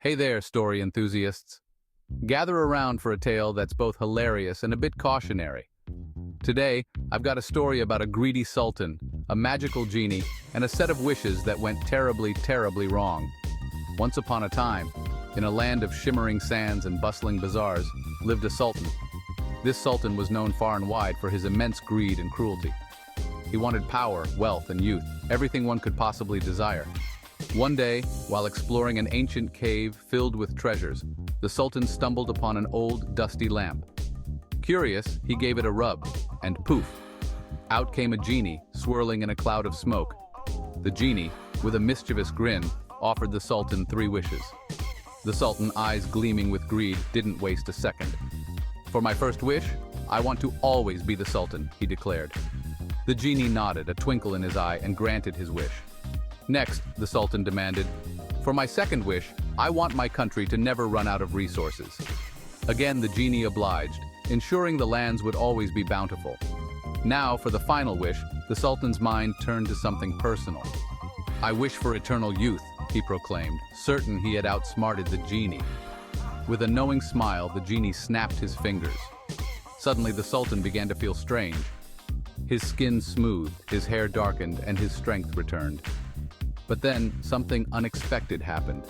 Hey there, story enthusiasts. Gather around for a tale that's both hilarious and a bit cautionary. Today, I've got a story about a greedy sultan, a magical genie, and a set of wishes that went terribly, terribly wrong. Once upon a time, in a land of shimmering sands and bustling bazaars, lived a sultan. This sultan was known far and wide for his immense greed and cruelty. He wanted power, wealth, and youth, everything one could possibly desire. One day, while exploring an ancient cave filled with treasures, the Sultan stumbled upon an old, dusty lamp. Curious, he gave it a rub, and poof! Out came a genie, swirling in a cloud of smoke. The genie, with a mischievous grin, offered the Sultan 3 wishes. The Sultan, eyes gleaming with greed, didn't waste a second. "For my first wish, I want to always be the Sultan," he declared. The genie nodded, a twinkle in his eye, and granted his wish. Next, the Sultan demanded, "For my second wish, I want my country to never run out of resources." Again, the genie obliged, ensuring the lands would always be bountiful. Now, for the final wish, the Sultan's mind turned to something personal. "I wish for eternal youth," he proclaimed, certain he had outsmarted the genie. With a knowing smile, the genie snapped his fingers. Suddenly, the Sultan began to feel strange. His skin smoothed, his hair darkened, and his strength returned. But then, something unexpected happened.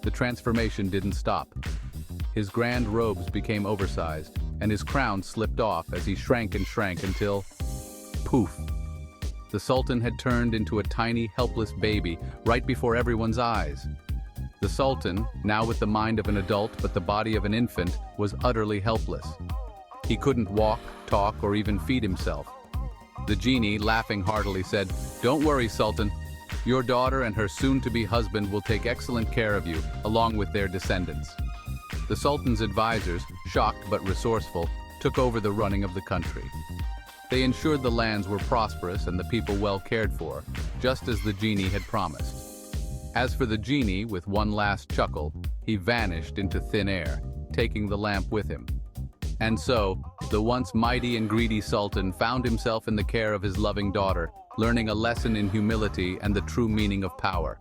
The transformation didn't stop. His grand robes became oversized, and his crown slipped off as he shrank and shrank until, poof! The Sultan had turned into a tiny, helpless baby right before everyone's eyes. The Sultan, now with the mind of an adult but the body of an infant, was utterly helpless. He couldn't walk, talk, or even feed himself. The genie, laughing heartily, said, "Don't worry, Sultan. Your daughter and her soon-to-be husband will take excellent care of you, along with their descendants." The Sultan's advisors, shocked but resourceful, took over the running of the country. They ensured the lands were prosperous and the people well cared for, just as the genie had promised. As for the genie, with one last chuckle, he vanished into thin air, taking the lamp with him. And so, the once mighty and greedy Sultan found himself in the care of his loving daughter, learning a lesson in humility and the true meaning of power.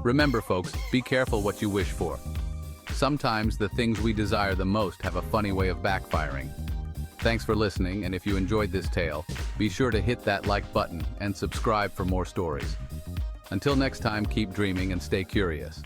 Remember, folks, be careful what you wish for. Sometimes the things we desire the most have a funny way of backfiring. Thanks for listening, and if you enjoyed this tale, be sure to hit that like button and subscribe for more stories. Until next time, keep dreaming and stay curious.